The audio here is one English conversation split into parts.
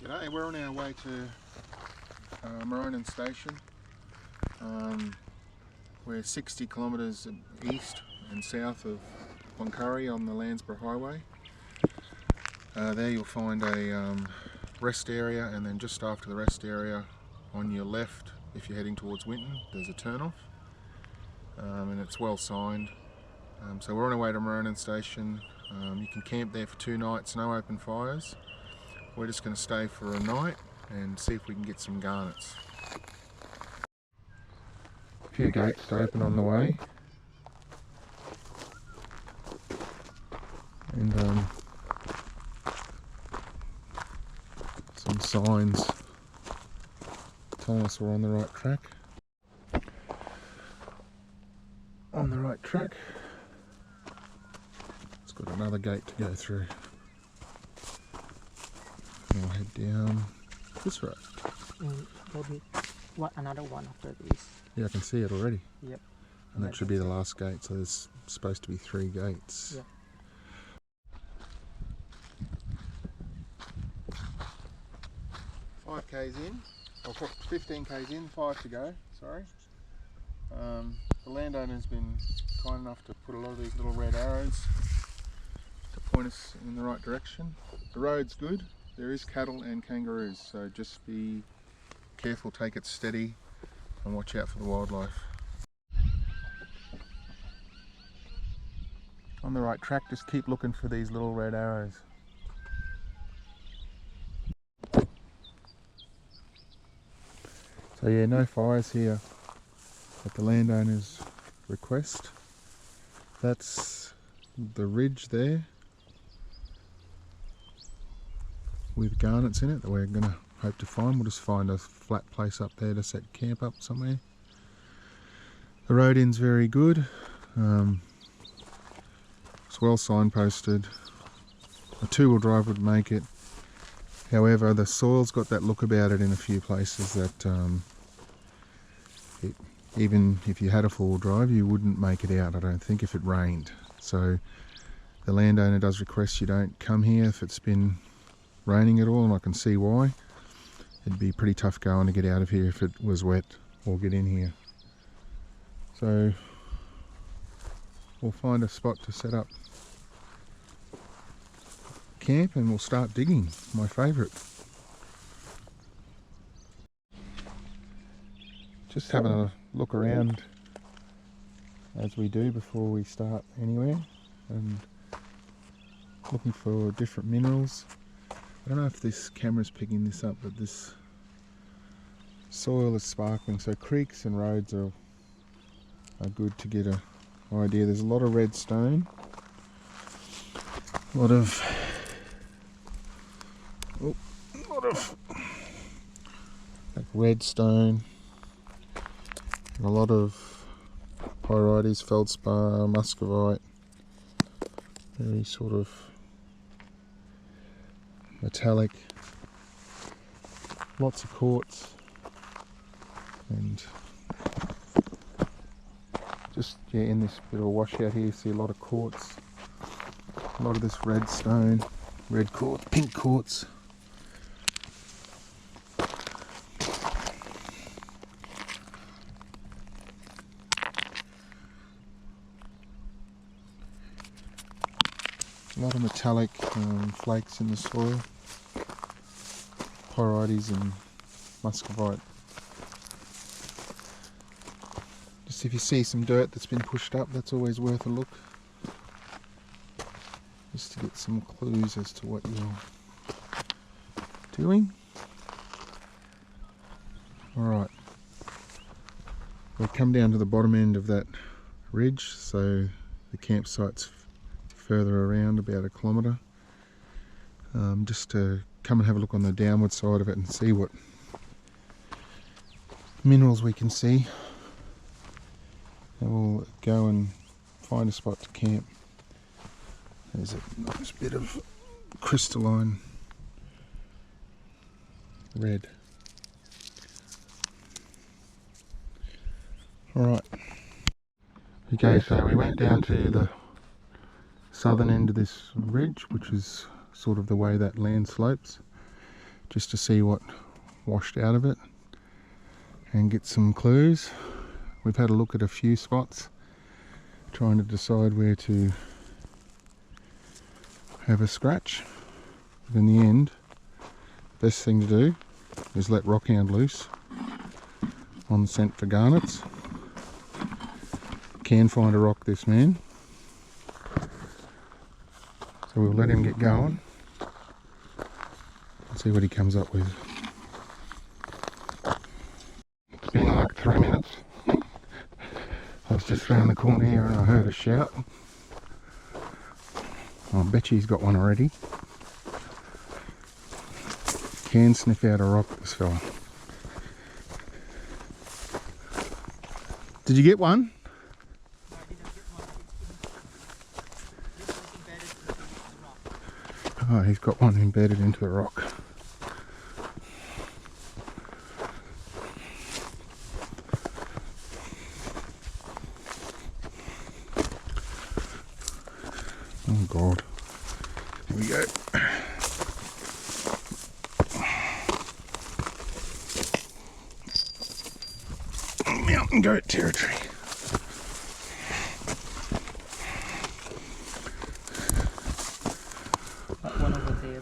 G'day, we're on our way to Maronan Station. We're 60 kilometres east and south of Cloncurry on the Landsborough Highway. There you'll find a rest area, and then just after the rest area on your left, if you're heading towards Winton, there's a turn-off, and it's well signed. So we're on our way to Maronan Station. You can camp there for 2 nights, no open fires. We're just going to stay for a night and see if we can get some garnets. A few gates to open on the way, and some signs telling us we're on the right track. On the right track. It's got another gate to go through. We'll head down this road. There'll be another one after this. Yeah, I can see it already. Yep. And that should be the last gate, so there's supposed to be 3 gates. Yep. 5 k's in, or 15 k's in, 5 to go, sorry. The landowner's been kind enough to put a lot of these little red arrows to point us in the right direction. The road's good. There is cattle and kangaroos, so just be careful, take it steady and watch out for the wildlife. On the right track, just keep looking for these little red arrows. So yeah, no fires here at the landowner's request. That's the ridge there with garnets in it that we're going to hope to find. We'll just find a flat place up there to set camp up somewhere. The road end's very good. It's well signposted. A 2-wheel drive would make it. However, the soil's got that look about it in a few places that even if you had a 4-wheel drive, you wouldn't make it out, I don't think, if it rained. So the landowner does request you don't come here if it's been raining at all, and I can see why. It'd be pretty tough going to get out of here if it was wet or get in here. So we'll find a spot to set up camp and we'll start digging, my favourite. Just having a look around as we do before we start anywhere, and looking for different minerals. I don't know if this camera's picking this up, but this soil is sparkling, so creeks and roads are good to get an idea. There's a lot of red stone, a lot of like red stone, and a lot of pyrites, feldspar, muscovite, very sort of metallic, lots of quartz, and just in this bit of a washout here you see a lot of quartz, a lot of this red stone, red quartz, pink quartz. A lot of metallic flakes in the soil, pyrites and muscovite. Just if you see some dirt that's been pushed up, that's always worth a look, just to get some clues as to what you're doing. Alright, we'll come down to the bottom end of that ridge, so the campsite's further around, about 1 kilometre, just to come and have a look on the downward side of it and see what minerals we can see. And we'll go and find a spot to camp. There's a nice bit of crystalline red. Alright. Okay, so we went down to the southern end of this ridge, which is sort of the way that land slopes. just to see what washed out of it and get some clues. We've had a look at a few spots trying to decide where to have a scratch, but in the end, best thing to do is let rockhound loose on the scent for garnets. Can find a rock, this man, so we'll let him get going and see what he comes up with. It's been like 3 minutes. I was just round the corner here and I heard a shout. I bet you he's got one already. Can sniff out a rock, this fella. Did you get one? No, I didn't get one. This was embedded into the rock. Oh, he's got one embedded into the rock. Oh God. Here we go. Mountain goat territory. One over there.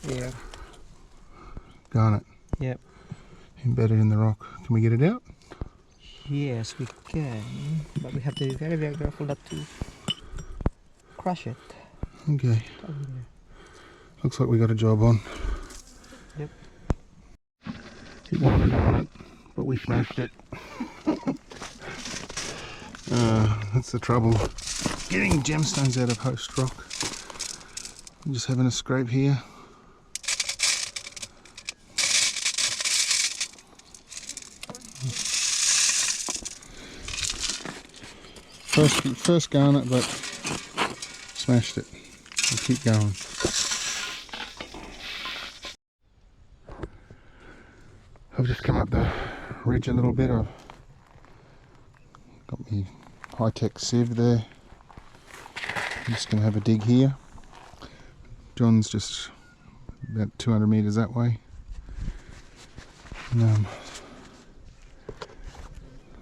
Yeah. Garnet. Yep. Embedded in the rock. Can we get it out? Yes, we can, but we have to be very, very careful not to crush it. Okay. Looks like we got a job on. Yep. It wanted on it, but we smashed it. That's the trouble. Getting gemstones out of host rock. I'm just having a scrape here. First garnet, but smashed it. We'll keep going. I've just come up the ridge a little bit. I've got my high-tech sieve there. I'm just going to have a dig here. John's just about 200 metres that way. And,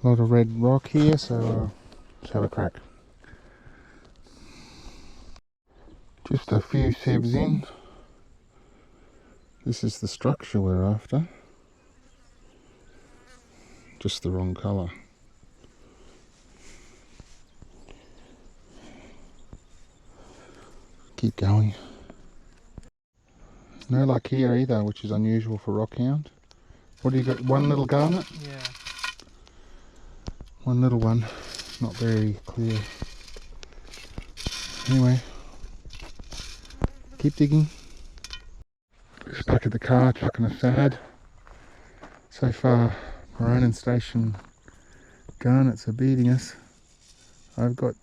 a lot of red rock here, so let's have a crack. Just a few sieves in. This is the structure we're after. Just the wrong colour. Keep going. No luck here either, which is unusual for rockhound. What do you got? One little garnet? Yeah. One little one. Not very clear. Anyway, keep digging. Stuck at the car, chucking a sad. So far, Maronan Station garnets are beating us. I've got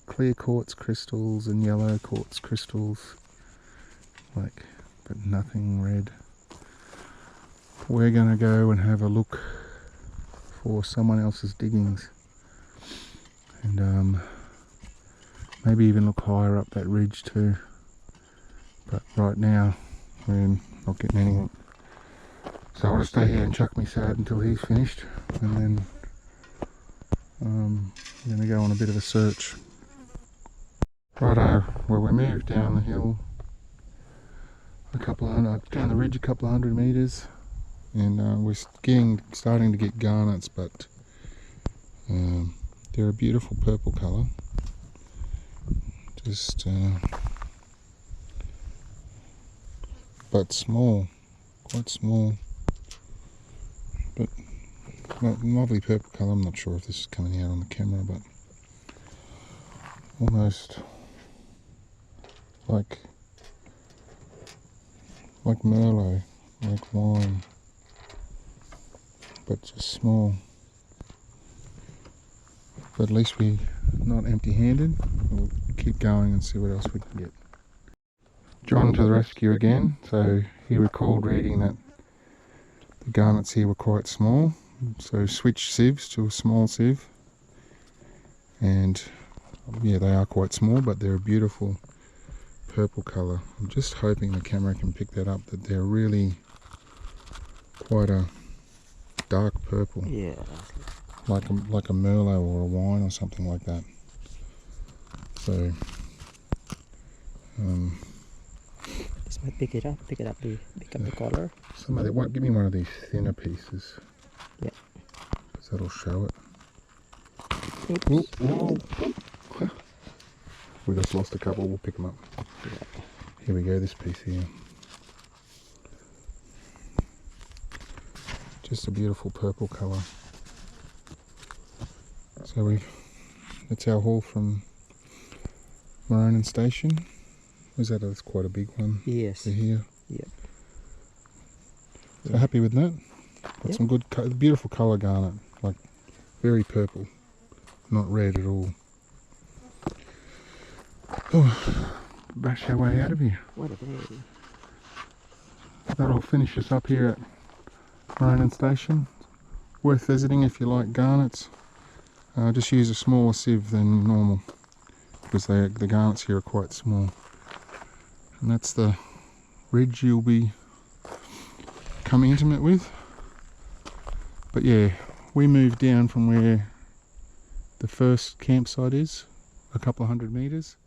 clear quartz crystals and yellow quartz crystals, but nothing red. We're going to go and have a look for someone else's diggings, and maybe even look higher up that ridge too. But right now we're not getting anything. So I'll stay here and chuck me sad until he's finished, and then I'm going to go on a bit of a search. Righto, well, we moved down the hill down the ridge a couple of hundred metres, and we're starting to get garnets, but they're a beautiful purple colour. Just but small, quite small, but lovely purple colour. I'm not sure if this is coming out on the camera, but almost like Merlot, like wine, but just small. But at least we're not empty-handed. We'll keep going and see what else we can get. John to the rescue again. So he recalled reading that the garnets here were quite small, so switch sieves to a small sieve, and yeah, they are quite small, but they're a beautiful purple colour. I'm just hoping the camera can pick that up, that they're really quite a dark purple. Yeah. Like a Merlot or a wine or something like that. So This might pick it up the color. somebody won't give me one of these thinner pieces. Yeah. Because that'll show it. Oops. Ooh. We just lost a couple, we'll pick them up. Yeah. Here we go, this piece here. Just a beautiful purple colour. So that's our haul from Maronan Station. That's quite a big one. Yes. For here. Yep. So happy with that. Got Yep. some good, beautiful colour garnet, like very purple, not red at all. Oh, bash our way out of here. What a day. That'll finish us up here at Maronan Station. Worth visiting if you like garnets. Just use a smaller sieve than normal because the garnets here are quite small. And that's the ridge you'll be becoming intimate with. But yeah, we moved down from where the first campsite is, a couple of 100 metres,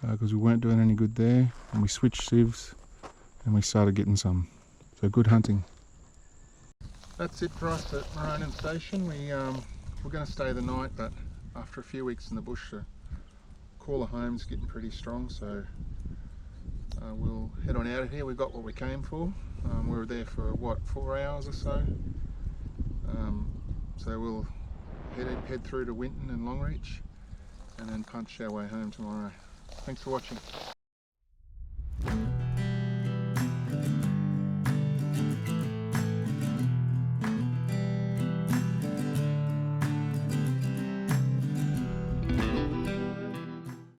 because we weren't doing any good there, and we switched sieves and we started getting some. So good hunting. That's it for us at Maronan Station. We're going to stay the night, but after a few weeks in the bush, the caller home's getting pretty strong, so we'll head on out of here. We got what we came for. We were there for what, 4 hours or so. So we'll head through to Winton and Longreach and then punch our way home tomorrow. Thanks for watching.